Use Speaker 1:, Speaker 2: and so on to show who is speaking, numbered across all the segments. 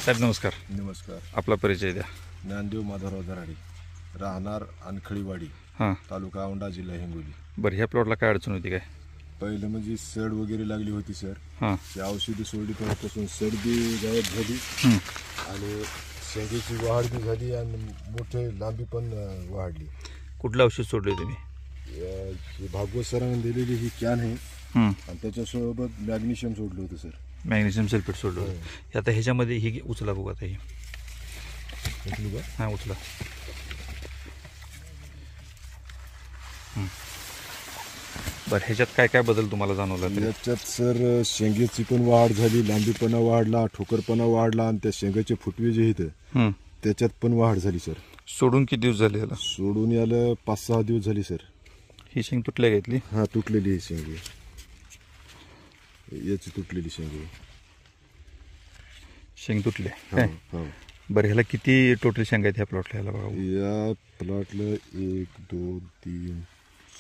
Speaker 1: साहेब नमस्कार.
Speaker 2: नमस्कार.
Speaker 1: आपला परिचय द्या.
Speaker 2: ज्ञानदेव माधवराव दराडे, राहणार अनखळीवाडी,
Speaker 1: हां
Speaker 2: तालुका औंढा, जिल्हा हिंगोली.
Speaker 1: बरं, ह्या प्लॉटला काय अडचण होती काय?
Speaker 2: पहिलं म्हणजे सड वगैरे लागली होती सर.
Speaker 1: हां
Speaker 2: ते औषधी सोडली तेव्हापासून सड बी गायब झाली आणि शेंगेची वाढ बी झाली आणि मोठे लांबी पण वाढली.
Speaker 1: कुठलं औषध सोडले तुम्ही?
Speaker 2: ही भागवत सरांनी दिलेली ही कॅन आहे आणि त्याच्यासोबत मॅग्नेशियम सोडलं होतं सर.
Speaker 1: मॅग्नेशियम सल्फेट सोडलं होतं. हे आता ह्याच्यामध्ये ही उचला बघू आता. ही
Speaker 2: उचलू का?
Speaker 1: हां उचला. बरं, ह्याच्यात काय काय बदल तुम्हाला जाणवला?
Speaker 2: याच्यात सर शेंगेची पण वाढ झाली, लांबीपणा वाढला, ठोकरपणा वाढला आणि त्या शेंगाचे फुटवे जे आहेत त्याच्यात पण वाढ झाली सर.
Speaker 1: सोडून किती दिवस झाले याला?
Speaker 2: सोडून याला 5-6 दिवस झाली सर.
Speaker 1: ही शेंग तुटल्या घेतली?
Speaker 2: हा, तुटलेली आहे शेंगे. याची तुटलेली शेंगे.
Speaker 1: शेंग तुटले
Speaker 2: हो,
Speaker 1: काय?
Speaker 2: हो.
Speaker 1: बरं, ह्याला किती टोटल शेंगा आहेत ह्या प्लॉटला? ह्याला बघा.
Speaker 2: या प्लॉटला 1 2 3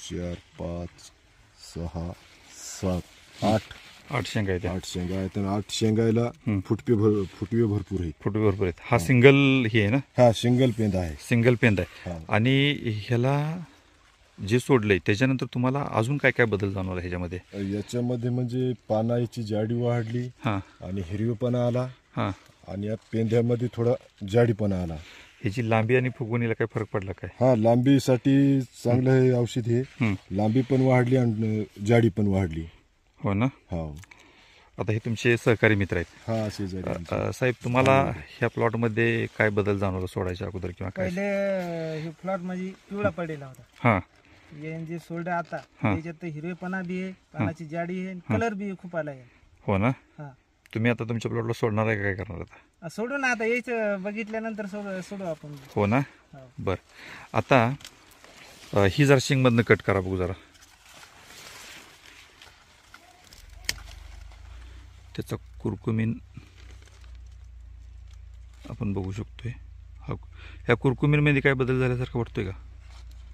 Speaker 2: 4 5 6 7
Speaker 1: 8 शेंगा आहेत.
Speaker 2: 8 शेंगा आहेत आणि 8 शेंगायला फुटवे भरपूर आहेत.
Speaker 1: फुटवे भरपूर आहेत. हा सिंगल ही आहे ना?
Speaker 2: हा, सिंगल पेंदा आहे.
Speaker 1: सिंगल पेंद आहे.
Speaker 2: हा.
Speaker 1: आणि ह्याला जे सोडलंय त्याच्यानंतर तुम्हाला अजून काय काय बदल जाणवला ह्याच्यामध्ये?
Speaker 2: याच्यामध्ये म्हणजे पानाची जाडी वाढली
Speaker 1: हां
Speaker 2: आणि हिरवेपणा आला
Speaker 1: हां.
Speaker 2: आणि या पेंद्यामध्ये थोडा जाडीपणा आला.
Speaker 1: ह्याची लांबी आणि फुगवणीला काय फरक पडला काय?
Speaker 2: हा, लांबीसाठी चांगलं हे औषध हे. लांबी पण वाढली आणि जाडी पण वाढली.
Speaker 1: हो ना?
Speaker 2: हो.
Speaker 1: आता हे तुमचे सहकारी मित्र आहेत.
Speaker 2: हा, असे जाडी.
Speaker 1: साहेब, तुम्हाला ह्या प्लॉटमध्ये काय बदल जाणवला सोडायच्या अगोदर किंवा काय?
Speaker 3: पहिले हे प्लॉट म्हणजे पिवळा पडलेला होता.
Speaker 1: हां
Speaker 3: जे सोडलं आता त्याच्यात हिरवेपणा बी आहे, पानाची जाडी आहे, कलर बी खूप आला आहे.
Speaker 1: हो ना?
Speaker 3: हा,
Speaker 1: तुम्ही आता तुमच्या प्लॉटला सोडणार आहे का काय करणार आता?
Speaker 3: सोडू ना आता, यायचं बघितल्यानंतर सोडू आपण.
Speaker 1: हो ना?
Speaker 3: हो.
Speaker 1: बरं, आता ही जरा शेंगमधनं कट करा बघू जरा. त्याचा कुरकुमीन आपण बघू शकतोय. हा, ह्या कुरकुमीनमध्ये काय बदल झाल्यासारखं वाटतोय का?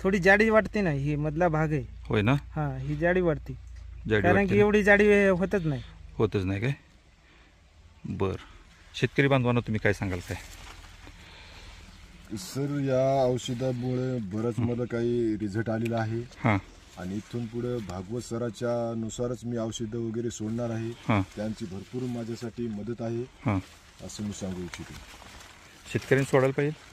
Speaker 3: थोडी जाडी वाटते ना, ही मधला भाग आहे.
Speaker 1: होय ना?
Speaker 3: हा, ही जाडी वाटते.
Speaker 1: जाडी
Speaker 3: कारण
Speaker 1: वाटते
Speaker 3: की
Speaker 1: ना?
Speaker 3: एवढी जाडी होतच नाही.
Speaker 1: होतच नाही काय? बर, शेतकरी बांधवांना तुम्ही काय सांगाल काय?
Speaker 2: सर, या औषधामुळे बरंच मला काही रिझल्ट आलेला आहे.
Speaker 1: हां
Speaker 2: आणि इथून पुढे भागवत सराच्या नुसारच मी औषधं वगैरे सोडणार आहे.
Speaker 1: हां
Speaker 2: त्यांची भरपूर माझ्यासाठी मदत आहे
Speaker 1: हां.
Speaker 2: असं मी सांगू इच्छितो.
Speaker 1: शेतकऱ्यांनी सोडायला पाहिजे.